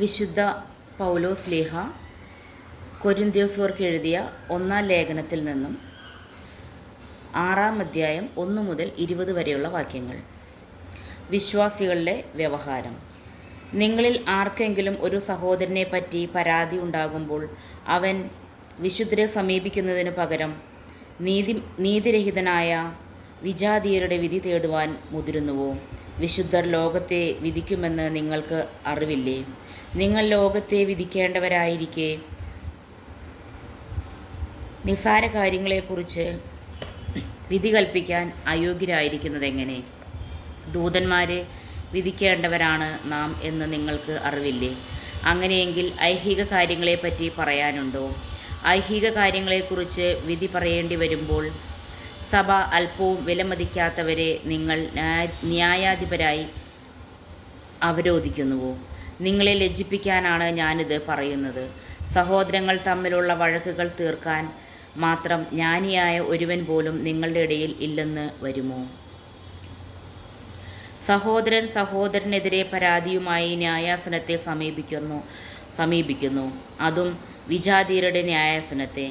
വിശുദ്ധ പൗലോസ്ലീഹ കൊരിന്ത്യർക്കെഴുതിയ എഴുതിയ 1-ാം ലേഖനത്തിൽ നിന്നും 6-ാം അധ്യായം 1 മുതൽ 20 വരെയുള്ള വാക്യങ്ങൾ. വിശ്വാസികളുടെ വ്യവഹാരം. നിങ്ങളിൽ ആർക്കെങ്കിലും ഒരു സഹോദരനെ പറ്റി പരാതി ഉണ്ടാകുമ്പോൾ അവൻ വിശുദ്ധരെ സമീപിക്കുന്നതിന് പകരം നീതിരഹിതനായ വിജാതീയരുടെ വിധി തേടുവാൻ മുതിരുന്നുവോ? വിശുദ്ധർ ലോകത്തെ വിധിക്കുമെന്ന് നിങ്ങൾക്ക് അറിവില്ലേ? നിങ്ങൾ ലോകത്തെ വിധിക്കേണ്ടവരായിരിക്കെ നിസ്സാര കാര്യങ്ങളെക്കുറിച്ച് വിധി കൽപ്പിക്കാൻ അയോഗ്യരായിരിക്കുന്നതെങ്ങനെ? ദൂതന്മാരെ വിധിക്കേണ്ടവരാണ് നാം എന്ന് നിങ്ങൾക്ക് അറിവില്ലേ? അങ്ങനെയെങ്കിൽ ഐഹിക കാര്യങ്ങളെപ്പറ്റി പറയാനുണ്ടോ? ഐഹിക കാര്യങ്ങളെക്കുറിച്ച് വിധി പറയേണ്ടി വരുമ്പോൾ സഭ അല്പവും വിലമതിക്കാത്തവരെ നിങ്ങൾ ന്യായാധിപരായി അവരോധിക്കുന്നുവോ? നിങ്ങളെ ലജ്ജിപ്പിക്കാനാണ് ഞാനിത് പറയുന്നത്. സഹോദരങ്ങൾ തമ്മിലുള്ള വഴക്കുകൾ തീർക്കാൻ മാത്രം ജ്ഞാനിയായ ഒരുവൻ പോലും നിങ്ങളുടെ ഇടയിൽ ഇല്ലെന്ന് വരുമോ? സഹോദരൻ സഹോദരനെതിരെ പരാതിയുമായി ന്യായാസനത്തെ സമീപിക്കുന്നു, അതും വിജാതീയരുടെ ന്യായാസനത്തെ.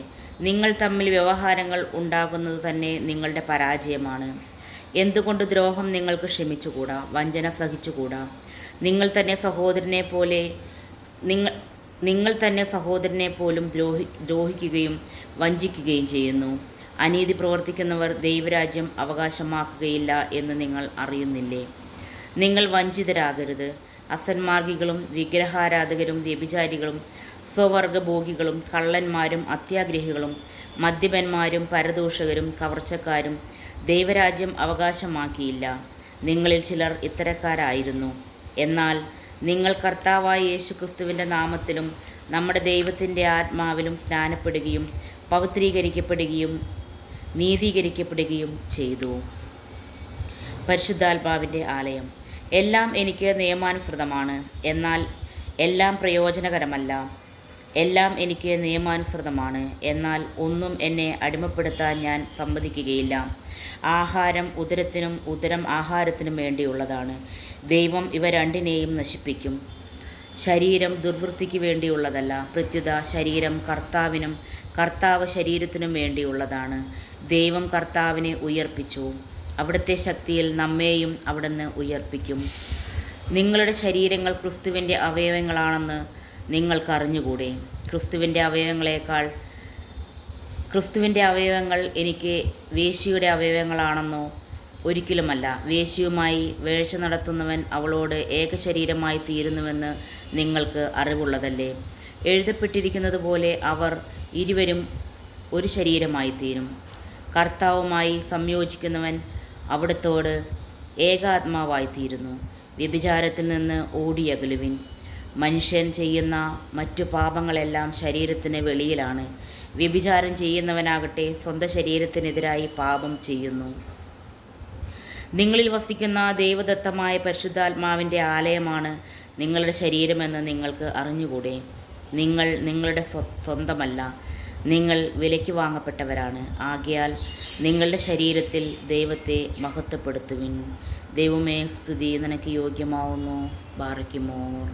നിങ്ങൾ തമ്മിൽ വ്യവഹാരങ്ങൾ ഉണ്ടാകുന്നത് തന്നെ നിങ്ങളുടെ പരാജയമാണ്. എന്തുകൊണ്ട് ദ്രോഹം നിങ്ങൾക്ക് ക്ഷമിച്ചുകൂടാ? വഞ്ചന സഹിച്ചുകൂടാ? നിങ്ങൾ തന്നെ സഹോദരനെ പോലും ദ്രോഹിക്കുകയും വഞ്ചിക്കുകയും ചെയ്യുന്നു. അനീതി പ്രവർത്തിക്കുന്നവർ ദൈവരാജ്യം അവകാശമാക്കുകയില്ല എന്ന് നിങ്ങൾ അറിയുന്നില്ലേ? നിങ്ങൾ വഞ്ചിതരാകരുത്. അസന്മാർഗികളും വിഗ്രഹാരാധകരും വ്യഭിചാരികളും സ്വവർഗഭോഗികളും കള്ളന്മാരും അത്യാഗ്രഹികളും മദ്യപന്മാരും പരദൂഷകരും കവർച്ചക്കാരും ദൈവരാജ്യം അവകാശമാക്കിയില്ല. നിങ്ങളിൽ ചിലർ ഇത്തരക്കാരായിരുന്നു. എന്നാൽ നിങ്ങൾ കർത്താവായ യേശുക്രിസ്തുവിൻ്റെ നാമത്തിലും നമ്മുടെ ദൈവത്തിൻ്റെ ആത്മാവിലും സ്നാനപ്പെടുകയും പവിത്രീകരിക്കപ്പെടുകയും നീതീകരിക്കപ്പെടുകയും ചെയ്തു. പരിശുദ്ധാത്മാവിൻ്റെ ആലയം. എല്ലാം എനിക്ക് നിയമാനുസൃതമാണ്, എന്നാൽ എല്ലാം പ്രയോജനകരമല്ല. എല്ലാം എനിക്ക് നിയമാനുസൃതമാണ്, എന്നാൽ ഒന്നും എന്നെ അടിമപ്പെടുത്താൻ ഞാൻ സമ്മതിക്കുകയില്ല. ആഹാരം ഉദരത്തിനും ഉദരം ആഹാരത്തിനും വേണ്ടിയുള്ളതാണ്. ദൈവം ഇവ രണ്ടിനെയും നശിപ്പിക്കും. ശരീരം ദുർവൃത്തിക്ക് വേണ്ടിയുള്ളതല്ല, പ്രത്യുത ശരീരം കർത്താവിനും കർത്താവ് ശരീരത്തിനും വേണ്ടിയുള്ളതാണ്. ദൈവം കർത്താവിനെ ഉയർപ്പിച്ചു, അവിടുത്തെ ശക്തിയിൽ നമ്മെയും അവിടുന്ന് ഉയർപ്പിക്കും. നിങ്ങളുടെ ശരീരങ്ങൾ ക്രിസ്തുവിൻ്റെ അവയവങ്ങളാണെന്ന് നിങ്ങൾക്കറിഞ്ഞുകൂടെ? ക്രിസ്തുവിൻ്റെ അവയവങ്ങൾ എനിക്ക് വേശ്യയുടെ അവയവങ്ങളാണെന്നോ? ഒരിക്കലുമല്ല. വേശ്യയുമായി വേഴ്ച നടത്തുന്നവൻ അവളോട് ഏകശരീരമായി തീരുന്നുവെന്ന് നിങ്ങൾക്ക് അറിവുള്ളതല്ലേ? എഴുതപ്പെട്ടിരിക്കുന്നത് പോലെ അവർ ഇരുവരും ഒരു ശരീരമായി തീരും. കർത്താവുമായി സംയോജിക്കുന്നവൻ അവിടുത്തോട് ഏകാത്മാവായി തീരുന്നു. വ്യഭിചാരത്തിൽ നിന്ന് ഓടിയകലുവിൻ. മനുഷ്യൻ ചെയ്യുന്ന മറ്റു പാപങ്ങളെല്ലാം ശരീരത്തിന് വെളിയിലാണ്. വ്യഭിചാരം ചെയ്യുന്നവനാകട്ടെ സ്വന്തം ശരീരത്തിനെതിരായി പാപം ചെയ്യുന്നു. നിങ്ങളിൽ വസിക്കുന്ന ദൈവദത്തമായ പരിശുദ്ധാത്മാവിൻ്റെ ആലയമാണ് നിങ്ങളുടെ ശരീരമെന്ന് നിങ്ങൾക്ക് അറിഞ്ഞുകൂടെ? നിങ്ങൾ നിങ്ങളുടെ സ്വന്തമല്ല, നിങ്ങൾ വിലയ്ക്ക് വാങ്ങപ്പെട്ടവരാണ്. ആകയാൽ നിങ്ങളുടെ ശരീരത്തിൽ ദൈവത്തെ മഹത്വപ്പെടുത്തുവിൻ. ദൈവമേ, സ്തുതി നിനക്ക് യോഗ്യമാവുന്നു. ബാറയ്ക്കുമോർ.